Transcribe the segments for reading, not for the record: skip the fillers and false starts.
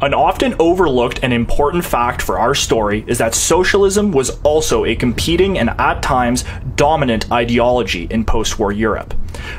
An often overlooked and important fact for our story is that socialism was also a competing and at times dominant ideology in post-war Europe.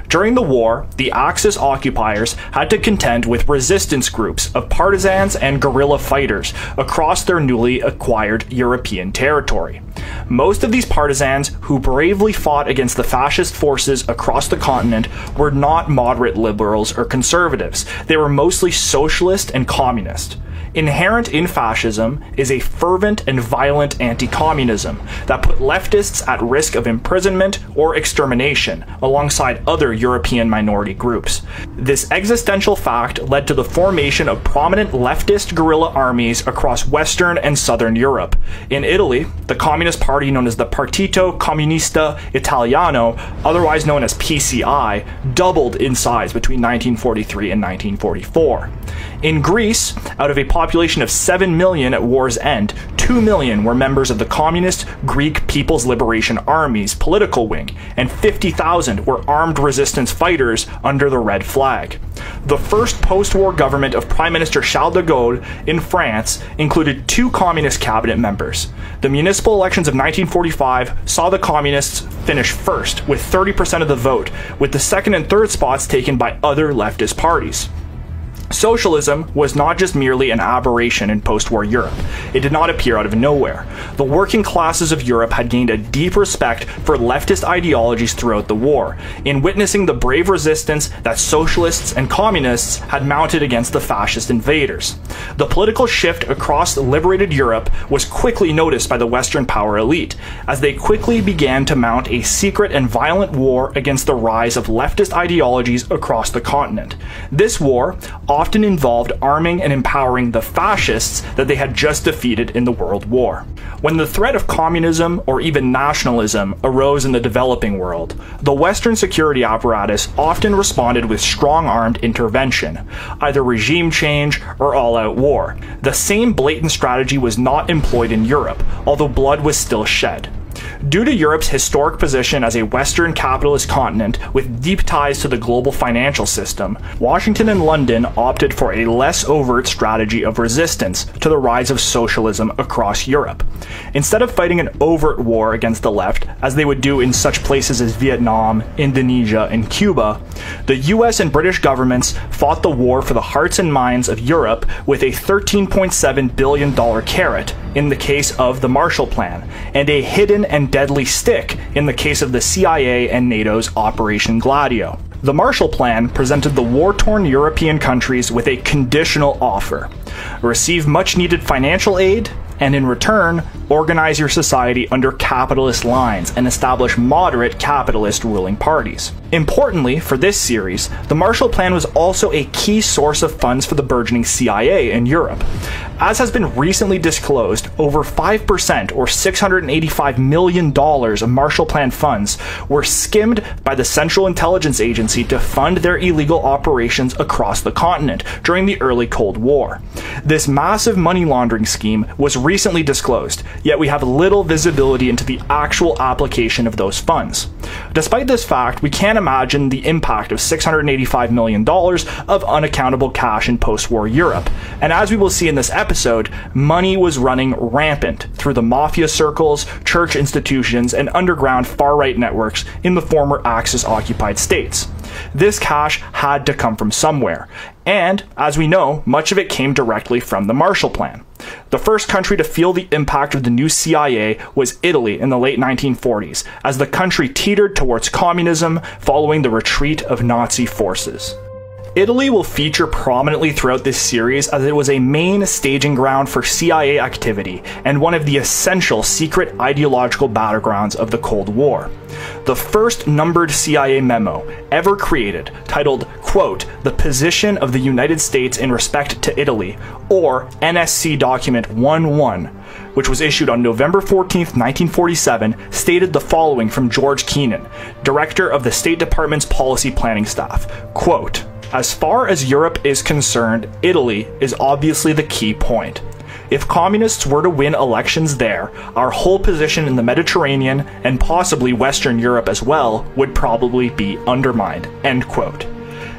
During the war, the Axis occupiers had to contend with resistance groups of partisans and guerrilla fighters across their newly acquired European territory. Most of these partisans who bravely fought against the fascist forces across the continent were not moderate liberals or conservatives. They were mostly socialist and communist. Inherent in fascism is a fervent and violent anti-communism that put leftists at risk of imprisonment or extermination alongside other European minority groups. This existential fact led to the formation of prominent leftist guerrilla armies across Western and Southern Europe. In Italy, the Communist Party known as the Partito Comunista Italiano, otherwise known as PCI, doubled in size between 1943 and 1944. In Greece, out of a population of 7 million at war's end, 2 million were members of the Communist Greek People's Liberation Army's political wing, and 50,000 were armed resistance fighters under the red flag. The first post-war government of Prime Minister Charles de Gaulle in France included 2 communist cabinet members. The municipal elections of 1945 saw the communists finish first with 30% of the vote, with the second and third spots taken by other leftist parties. Socialism was not just merely an aberration in post-war Europe. It did not appear out of nowhere. The working classes of Europe had gained a deep respect for leftist ideologies throughout the war, in witnessing the brave resistance that socialists and communists had mounted against the fascist invaders. The political shift across liberated Europe was quickly noticed by the Western power elite, as they quickly began to mount a secret and violent war against the rise of leftist ideologies across the continent. This war often involved arming and empowering the fascists that they had just defeated in the World War. When the threat of communism or even nationalism arose in the developing world, the Western security apparatus often responded with strong-armed intervention, either regime change or all-out war. The same blatant strategy was not employed in Europe, although blood was still shed. Due to Europe's historic position as a Western capitalist continent with deep ties to the global financial system, Washington and London opted for a less overt strategy of resistance to the rise of socialism across Europe. Instead of fighting an overt war against the left, as they would do in such places as Vietnam, Indonesia, and Cuba, the US and British governments fought the war for the hearts and minds of Europe with a $13.7 billion carrot in the case of the Marshall Plan, and a hidden and deadly stick in the case of the CIA and NATO's Operation Gladio. The Marshall Plan presented the war-torn European countries with a conditional offer: receive much-needed financial aid, and in return, organize your society under capitalist lines and establish moderate capitalist ruling parties. Importantly, for this series, the Marshall Plan was also a key source of funds for the burgeoning CIA in Europe. As has been recently disclosed, over 5% or $685 million of Marshall Plan funds were skimmed by the Central Intelligence Agency to fund their illegal operations across the continent during the early Cold War. This massive money laundering scheme was recently disclosed, yet we have little visibility into the actual application of those funds. Despite this fact, we can't imagine the impact of $685 million of unaccountable cash in post-war Europe, and as we will see in this episode, money was running rampant through the mafia circles, church institutions, and underground far-right networks in the former Axis-occupied states. This cash had to come from somewhere, and, as we know, much of it came directly from the Marshall Plan. The first country to feel the impact of the new CIA was Italy in the late 1940s, as the country teetered towards communism following the retreat of Nazi forces. Italy will feature prominently throughout this series as it was a main staging ground for CIA activity and one of the essential secret ideological battlegrounds of the Cold War. The first numbered CIA memo ever created, titled, quote, "The Position of the United States in Respect to Italy," or NSC Document 1-1, which was issued on November 14, 1947, stated the following from George Kennan, director of the State Department's policy planning staff, quote, "As far as Europe is concerned, Italy is obviously the key point. If communists were to win elections there, our whole position in the Mediterranean, and possibly Western Europe as well, would probably be undermined." End quote.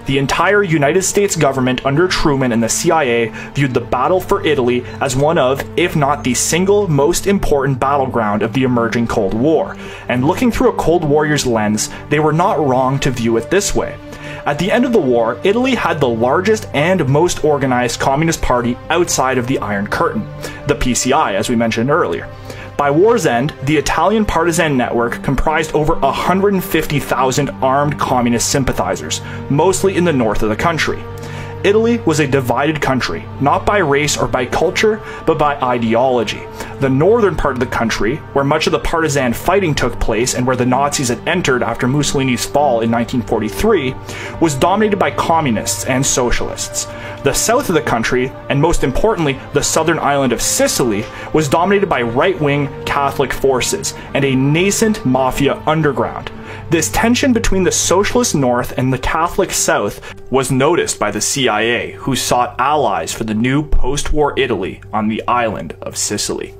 the entire United States government under Truman and the CIA viewed the battle for Italy as one of, if not the single most important battleground of the emerging Cold War, and looking through a Cold Warrior's lens, they were not wrong to view it this way. At the end of the war, Italy had the largest and most organized communist party outside of the Iron Curtain, the PCI, as we mentioned earlier. By war's end, the Italian partisan network comprised over 150,000 armed communist sympathizers, mostly in the north of the country. Italy was a divided country, not by race or by culture, but by ideology. The northern part of the country, where much of the partisan fighting took place and where the Nazis had entered after Mussolini's fall in 1943, was dominated by communists and socialists. The south of the country, and most importantly, the southern island of Sicily, was dominated by right-wing Catholic forces and a nascent mafia underground. This tension between the socialist north and the Catholic south was noticed by the CIA, who sought allies for the new post-war Italy on the island of Sicily.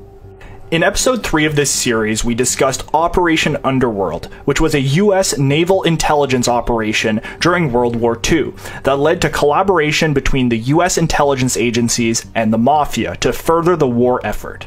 In episode 3 of this series, we discussed Operation Underworld, which was a US naval intelligence operation during World War II that led to collaboration between the US intelligence agencies and the Mafia to further the war effort.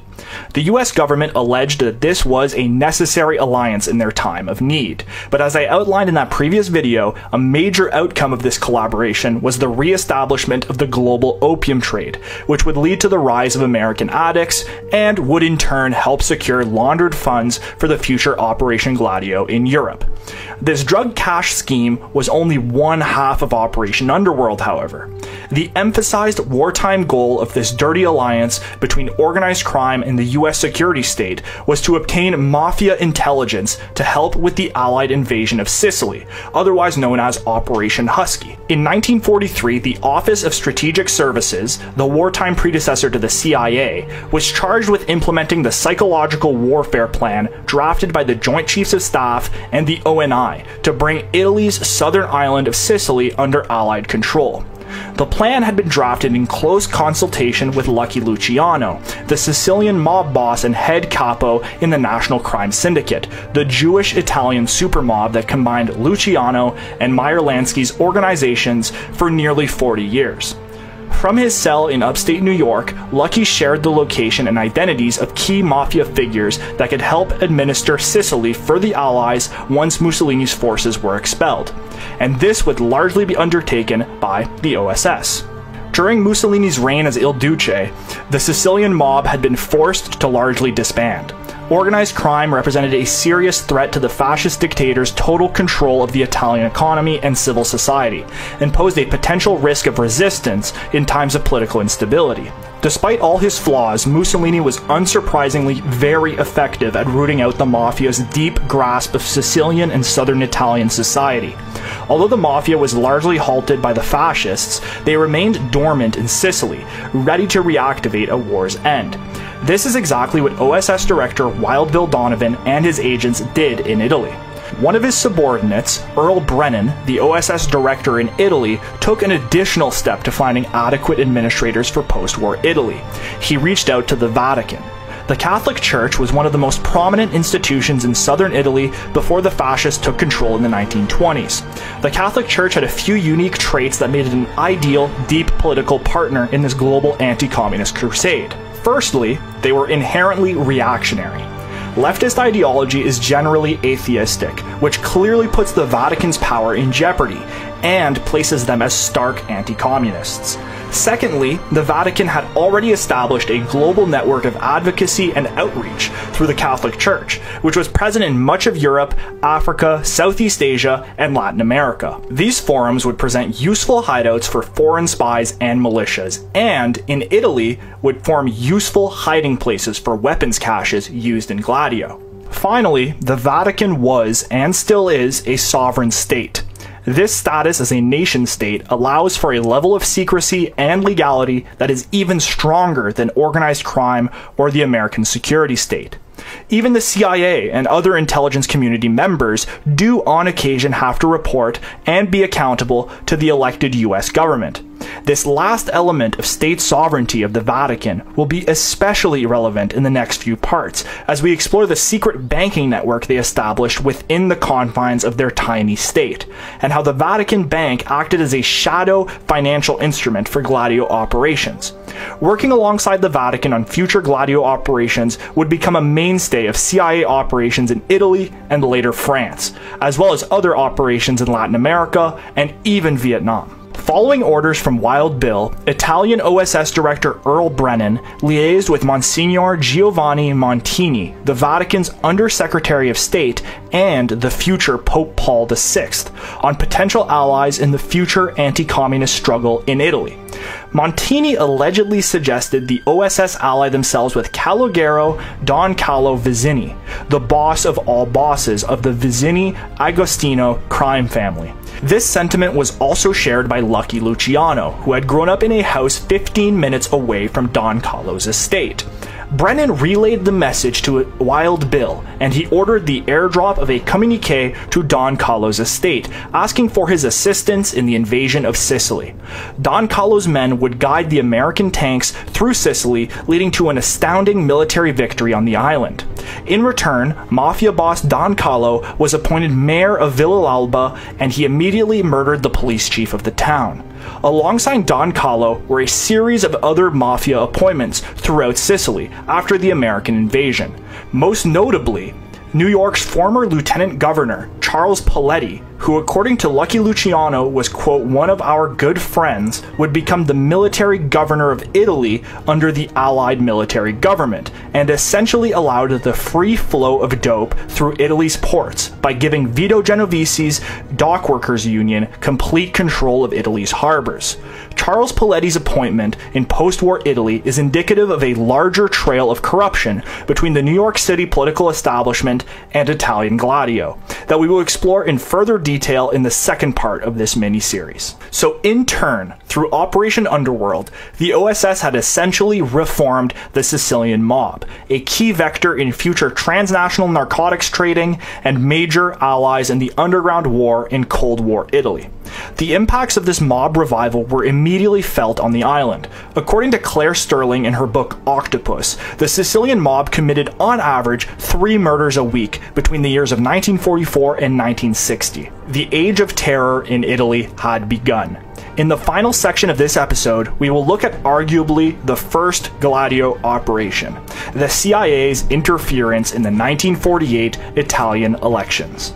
The US government alleged that this was a necessary alliance in their time of need, but as I outlined in that previous video, a major outcome of this collaboration was the re-establishment of the global opium trade, which would lead to the rise of American addicts and would in turn help secure laundered funds for the future Operation Gladio in Europe. This drug cash scheme was only one half of Operation Underworld, however. The emphasized wartime goal of this dirty alliance between organized crime and the US security state was to obtain mafia intelligence to help with the Allied invasion of Sicily, otherwise known as Operation Husky. In 1943, the Office of Strategic Services, the wartime predecessor to the CIA, was charged with implementing the psychological warfare plan drafted by the Joint Chiefs of Staff and the ONI to bring Italy's southern island of Sicily under Allied control. The plan had been drafted in close consultation with Lucky Luciano, the Sicilian mob boss and head capo in the National Crime Syndicate, the Jewish-Italian supermob that combined Luciano and Meyer Lansky's organizations for nearly 40 years. From his cell in upstate New York, Lucky shared the location and identities of key mafia figures that could help administer Sicily for the Allies once Mussolini's forces were expelled, and this would largely be undertaken by the OSS. During Mussolini's reign as Il Duce, the Sicilian mob had been forced to largely disband. Organized crime represented a serious threat to the fascist dictator's total control of the Italian economy and civil society, and posed a potential risk of resistance in times of political instability. Despite all his flaws, Mussolini was unsurprisingly very effective at rooting out the Mafia's deep grasp of Sicilian and southern Italian society. Although the Mafia was largely halted by the fascists, they remained dormant in Sicily, ready to reactivate at war's end. This is exactly what OSS Director Wild Bill Donovan and his agents did in Italy. One of his subordinates, Earl Brennan, the OSS director in Italy, took an additional step to finding adequate administrators for post-war Italy. He reached out to the Vatican. The Catholic Church was one of the most prominent institutions in southern Italy before the fascists took control in the 1920s. The Catholic Church had a few unique traits that made it an ideal, deep political partner in this global anti-communist crusade. Firstly, they were inherently reactionary. Leftist ideology is generally atheistic, which clearly puts the Vatican's power in jeopardy, and places them as stark anti-communists. Secondly, the Vatican had already established a global network of advocacy and outreach through the Catholic Church, which was present in much of Europe, Africa, Southeast Asia, and Latin America. These forums would present useful hideouts for foreign spies and militias, and, in Italy, would form useful hiding places for weapons caches used in Gladio. Finally, the Vatican was, and still is, a sovereign state. This status as a nation-state allows for a level of secrecy and legality that is even stronger than organized crime or the American security state. Even the CIA and other intelligence community members do on occasion have to report and be accountable to the elected US government. This last element of state sovereignty of the Vatican will be especially relevant in the next few parts, as we explore the secret banking network they established within the confines of their tiny state, and how the Vatican Bank acted as a shadow financial instrument for Gladio operations. Working alongside the Vatican on future Gladio operations would become a mainstay of CIA operations in Italy and later France, as well as other operations in Latin America and even Vietnam. Following orders from Wild Bill, Italian OSS Director Earl Brennan liaised with Monsignor Giovanni Montini, the Vatican's Under-Secretary of State and the future Pope Paul VI, on potential allies in the future anti-communist struggle in Italy. Montini allegedly suggested the OSS ally themselves with Calogero Don Carlo Vizzini, the boss of all bosses of the Vizzini Agostino crime family. This sentiment was also shared by Lucky Luciano, who had grown up in a house 15 minutes away from Don Carlo's estate. Brennan relayed the message to Wild Bill, and he ordered the airdrop of a communique to Don Carlo's estate, asking for his assistance in the invasion of Sicily. Don Carlo's men would guide the American tanks through Sicily, leading to an astounding military victory on the island. In return, mafia boss Don Carlo was appointed mayor of Villalba, and he immediately murdered the police chief of the town. Alongside Don Carlo were a series of other mafia appointments throughout Sicily after the American invasion. Most notably, New York's former Lieutenant Governor, Charles Paletti, who according to Lucky Luciano was, quote, one of our good friends, would become the military governor of Italy under the Allied military government, and essentially allowed the free flow of dope through Italy's ports by giving Vito Genovese's dockworkers union complete control of Italy's harbors. Charles Paletti's appointment in post-war Italy is indicative of a larger trail of corruption between the New York City political establishment and Italian Gladio that we will explore in further detail in the second part of this mini-series. So in turn, through Operation Underworld, the OSS had essentially reformed the Sicilian mob, a key vector in future transnational narcotics trading and major allies in the underground war in Cold War Italy. The impacts of this mob revival were immediately felt on the island. According to Claire Sterling in her book Octopus, the Sicilian mob committed on average 3 murders a week between the years of 1944 and 1960. The Age of Terror in Italy had begun. In the final section of this episode, we will look at arguably the first Gladio operation, the CIA's interference in the 1948 Italian elections.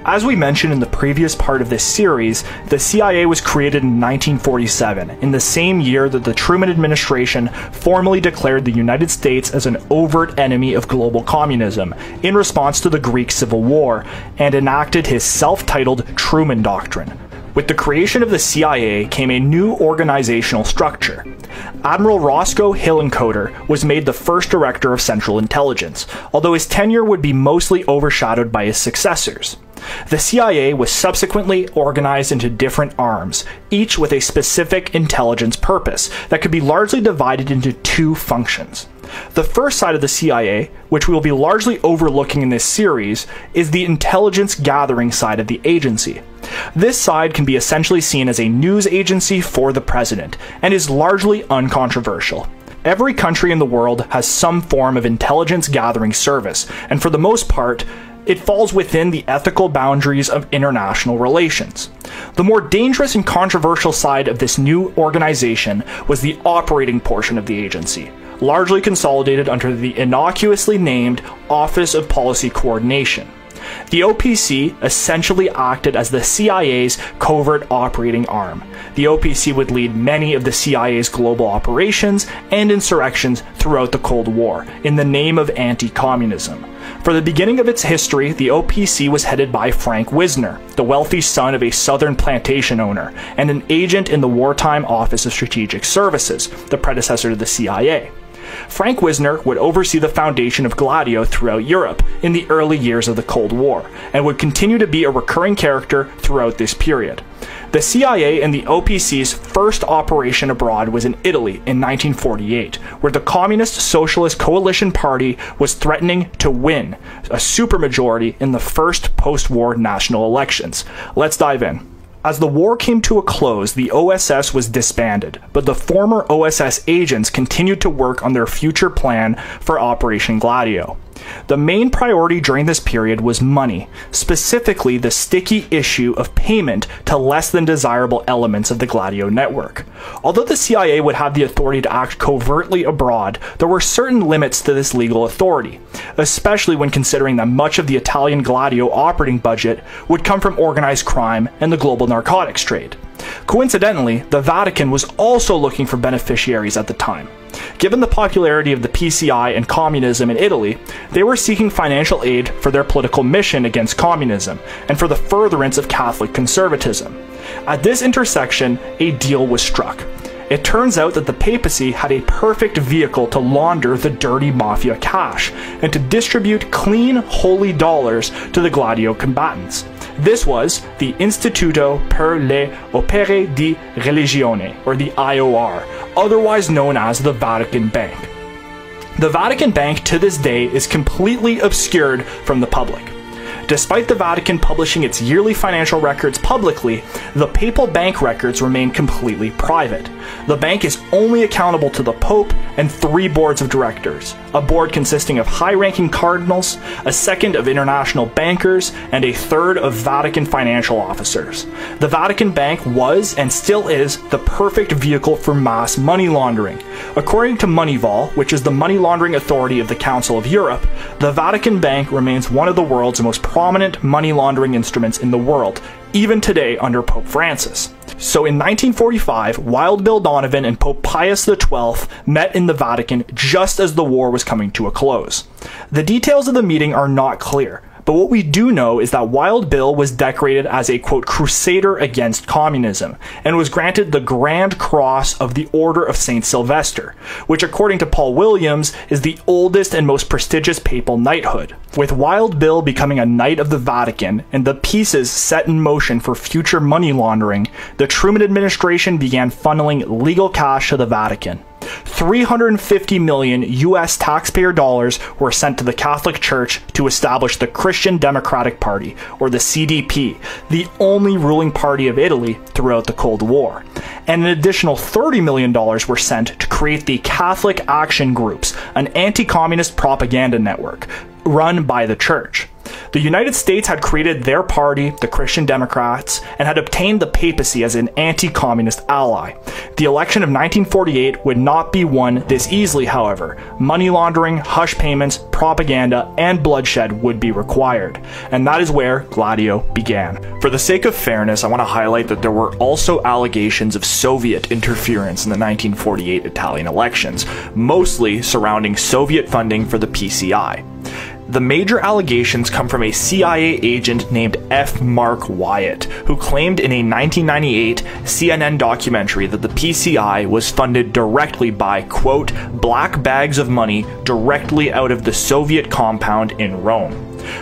As we mentioned in the previous part of this series, the CIA was created in 1947, in the same year that the Truman administration formally declared the United States as an overt enemy of global communism in response to the Greek Civil War, and enacted his self-titled Truman Doctrine. With the creation of the CIA came a new organizational structure. Admiral Roscoe Hillenkoetter was made the first director of Central Intelligence, although his tenure would be mostly overshadowed by his successors. The CIA was subsequently organized into different arms, each with a specific intelligence purpose that could be largely divided into 2 functions. The first side of the CIA, which we will be largely overlooking in this series, is the intelligence gathering side of the agency. This side can be essentially seen as a news agency for the president, and is largely uncontroversial. Every country in the world has some form of intelligence gathering service, and for the most part, it falls within the ethical boundaries of international relations. The more dangerous and controversial side of this new organization was the operating portion of the agency, largely consolidated under the innocuously named Office of Policy Coordination. The OPC essentially acted as the CIA's covert operating arm. The OPC would lead many of the CIA's global operations and insurrections throughout the Cold War in the name of anti-communism. For the beginning of its history, the OPC was headed by Frank Wisner, the wealthy son of a southern plantation owner, and an agent in the Wartime Office of Strategic Services, the predecessor to the CIA. Frank Wisner would oversee the foundation of Gladio throughout Europe in the early years of the Cold War, and would continue to be a recurring character throughout this period. The CIA and the OPC's first operation abroad was in Italy in 1948, where the Communist Socialist Coalition Party was threatening to win a supermajority in the first post-war national elections. Let's dive in. As the war came to a close, the OSS was disbanded, but the former OSS agents continued to work on their future plan for Operation Gladio. The main priority during this period was money, specifically the sticky issue of payment to less than desirable elements of the Gladio network. Although the CIA would have the authority to act covertly abroad, there were certain limits to this legal authority, especially when considering that much of the Italian Gladio operating budget would come from organized crime and the global narcotics trade. Coincidentally, the Vatican was also looking for beneficiaries at the time. Given the popularity of the PCI and communism in Italy, they were seeking financial aid for their political mission against communism and for the furtherance of Catholic conservatism. At this intersection, a deal was struck. It turns out that the papacy had a perfect vehicle to launder the dirty mafia cash and to distribute clean, holy dollars to the Gladio combatants. This was the Istituto per le Opere di Religione, or the IOR, otherwise known as the Vatican Bank. The Vatican Bank to this day is completely obscured from the public. Despite the Vatican publishing its yearly financial records publicly, the papal bank records remain completely private. The bank is only accountable to the Pope and 3 boards of directors, a board consisting of high-ranking cardinals, a second of international bankers, and a third of Vatican financial officers. The Vatican Bank was, and still is, the perfect vehicle for mass money laundering. According to Moneyval, which is the money laundering authority of the Council of Europe, the Vatican Bank remains one of the world's most prominent money laundering instruments in the world, even today under Pope Francis. So in 1945, Wild Bill Donovan and Pope Pius XII met in the Vatican just as the war was coming to a close. The details of the meeting are not clear, but what we do know is that Wild Bill was decorated as a, quote, crusader against communism, and was granted the Grand Cross of the Order of St. Sylvester, which according to Paul Williams is the oldest and most prestigious papal knighthood. With Wild Bill becoming a Knight of the Vatican and the pieces set in motion for future money laundering, the Truman administration began funneling legal cash to the Vatican. 350 million US taxpayer dollars were sent to the Catholic Church to establish the Christian Democratic Party, or the CDP, the only ruling party of Italy throughout the Cold War. And an additional $30 million were sent to create the Catholic Action Groups, an anti-communist propaganda network run by the Church. The United States had created their party, the Christian Democrats, and had obtained the papacy as an anti-communist ally. The election of 1948 would not be won this easily, however. Money laundering, hush payments, propaganda, and bloodshed would be required. And that is where Gladio began. For the sake of fairness, I want to highlight that there were also allegations of Soviet interference in the 1948 Italian elections, mostly surrounding Soviet funding for the PCI. The major allegations come from a CIA agent named F. Mark Wyatt, who claimed in a 1998 CNN documentary that the PCI was funded directly by, quote, black bags of money directly out of the Soviet compound in Rome.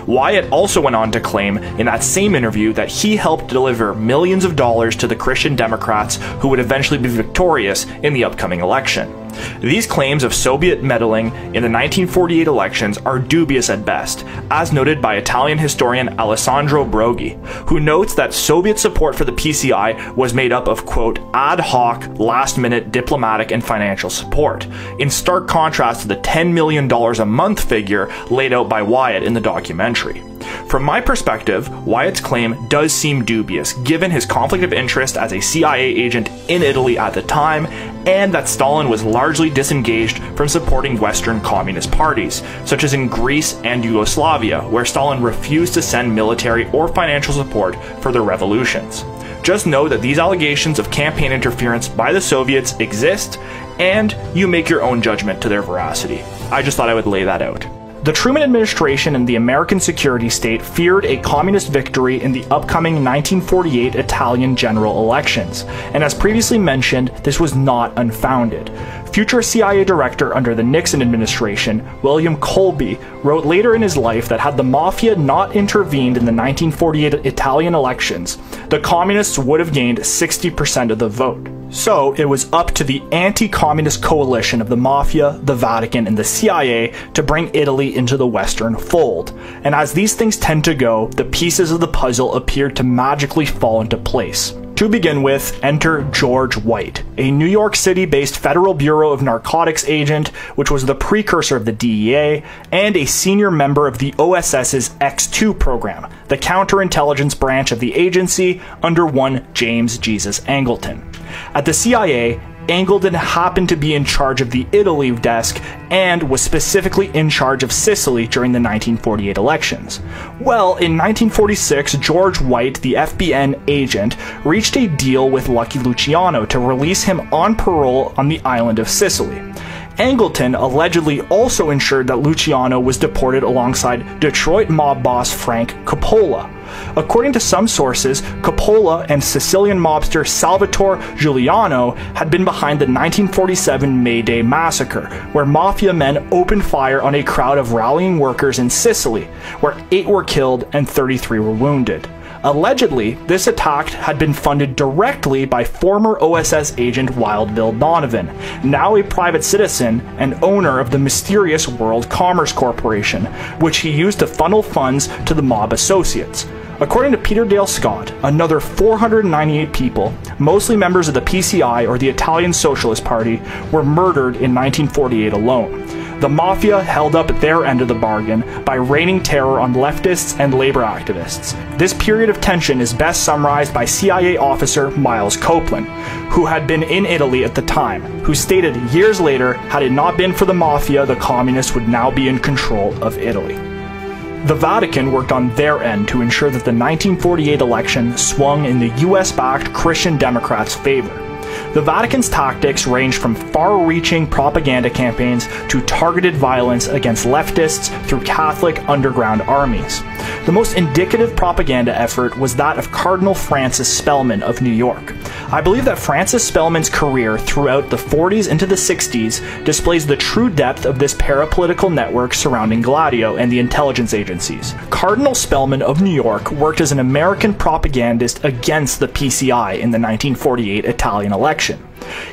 Wyatt also went on to claim in that same interview that he helped deliver millions of dollars to the Christian Democrats who would eventually be victorious in the upcoming election. These claims of Soviet meddling in the 1948 elections are dubious at best, as noted by Italian historian Alessandro Broghi, who notes that Soviet support for the PCI was made up of, quote, ad hoc, last-minute diplomatic and financial support, in stark contrast to the $10 million a month figure laid out by Wyatt in the documentary. From my perspective, Wyatt's claim does seem dubious, given his conflict of interest as a CIA agent in Italy at the time, and that Stalin was largely disengaged from supporting Western communist parties, such as in Greece and Yugoslavia, where Stalin refused to send military or financial support for their revolutions. Just know that these allegations of campaign interference by the Soviets exist, and you make your own judgment to their veracity. I just thought I would lay that out. The Truman administration and the American security state feared a communist victory in the upcoming 1948 Italian general elections, and as previously mentioned, this was not unfounded. Future CIA director under the Nixon administration, William Colby, wrote later in his life that had the mafia not intervened in the 1948 Italian elections, the communists would have gained 60% of the vote. So it was up to the anti-communist coalition of the Mafia, the Vatican, and the CIA to bring Italy into the Western fold. And as these things tend to go, the pieces of the puzzle appeared to magically fall into place. To begin with, enter George White, a New York City-based Federal Bureau of Narcotics agent, which was the precursor of the DEA, and a senior member of the OSS's X2 program, the counterintelligence branch of the agency under one James Jesus Angleton. At the CIA, Angleton happened to be in charge of the Italy desk and was specifically in charge of Sicily during the 1948 elections. Well, in 1946, George White, the FBN agent, reached a deal with Lucky Luciano to release him on parole on the island of Sicily. Angleton allegedly also ensured that Luciano was deported alongside Detroit mob boss Frank Coppola. According to some sources, Coppola and Sicilian mobster Salvatore Giuliano had been behind the 1947 May Day massacre, where mafia men opened fire on a crowd of rallying workers in Sicily, where 8 were killed and 33 were wounded. Allegedly, this attack had been funded directly by former OSS agent Wild Bill Donovan, now a private citizen and owner of the mysterious World Commerce Corporation, which he used to funnel funds to the mob associates. According to Peter Dale Scott, another 498 people, mostly members of the PCI or the Italian Socialist Party, were murdered in 1948 alone. The Mafia held up their end of the bargain by raining terror on leftists and labor activists. This period of tension is best summarized by CIA officer Miles Copeland, who had been in Italy at the time, who stated years later, had it not been for the Mafia, the communists would now be in control of Italy. The Vatican worked on their end to ensure that the 1948 election swung in the US-backed Christian Democrats' favor. The Vatican's tactics ranged from far-reaching propaganda campaigns to targeted violence against leftists through Catholic underground armies. The most indicative propaganda effort was that of Cardinal Francis Spellman of New York. I believe that Francis Spellman's career throughout the 40s into the 60s displays the true depth of this parapolitical network surrounding Gladio and the intelligence agencies. Cardinal Spellman of New York worked as an American propagandist against the PCI in the 1948 Italian election.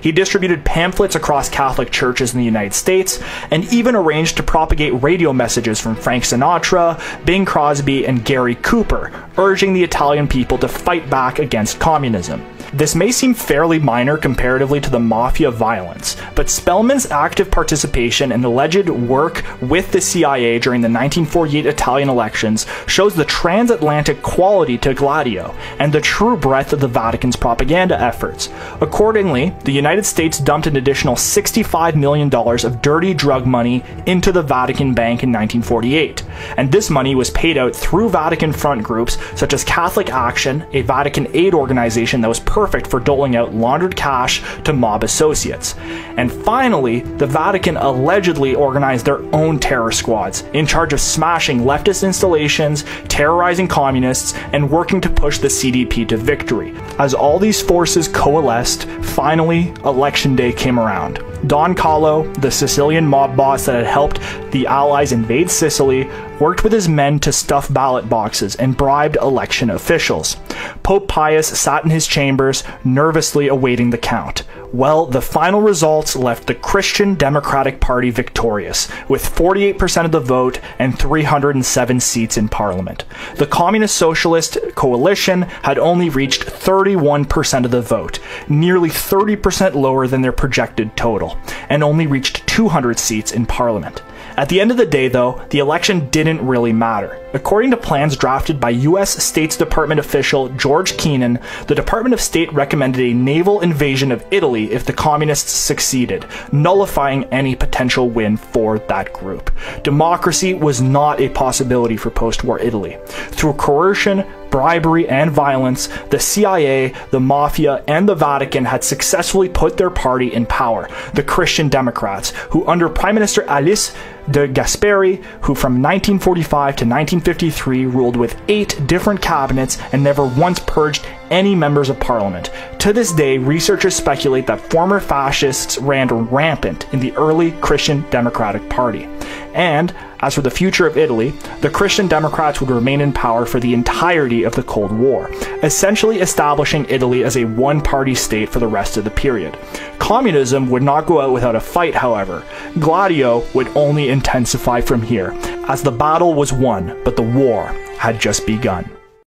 He distributed pamphlets across Catholic churches in the United States, and even arranged to propagate radio messages from Frank Sinatra, Bing Crosby, and Gary Cooper, urging the Italian people to fight back against communism. This may seem fairly minor comparatively to the Mafia violence, but Spellman's active participation and alleged work with the CIA during the 1948 Italian elections shows the transatlantic quality to Gladio and the true breadth of the Vatican's propaganda efforts. Accordingly, the United States dumped an additional $65 million of dirty drug money into the Vatican Bank in 1948, and this money was paid out through Vatican front groups such as Catholic Action, a Vatican aid organization that was perfect for doling out laundered cash to mob associates. And finally, the Vatican allegedly organized their own terror squads, in charge of smashing leftist installations, terrorizing communists, and working to push the CDP to victory. As all these forces coalesced, finally, Election Day came around. Don Carlo, the Sicilian mob boss that had helped the Allies invade Sicily, worked with his men to stuff ballot boxes and bribed election officials. Pope Pius sat in his chambers, nervously awaiting the count. Well, the final results left the Christian Democratic Party victorious, with 48% of the vote and 307 seats in Parliament. The Communist Socialist Coalition had only reached 31% of the vote, nearly 30% lower than their projected total, and only reached 200 seats in Parliament. At the end of the day, though, the election didn't really matter. According to plans drafted by U.S. State's Department official George Kennan, the Department of State recommended a naval invasion of Italy if the communists succeeded, nullifying any potential win for that group. Democracy was not a possibility for post-war Italy. Through coercion, bribery, and violence, the CIA, the Mafia, and the Vatican had successfully put their party in power, the Christian Democrats, who under Prime Minister Alice de Gasperi, who from 1945 to 1953 ruled with 8 different cabinets and never once purged any members of parliament. To this day, researchers speculate that former fascists ran rampant in the early Christian Democratic Party. And, as for the future of Italy, the Christian Democrats would remain in power for the entirety of the Cold War, essentially establishing Italy as a one-party state for the rest of the period. Communism would not go out without a fight, however. Gladio would only intensify from here, as the battle was won, but the war had just begun.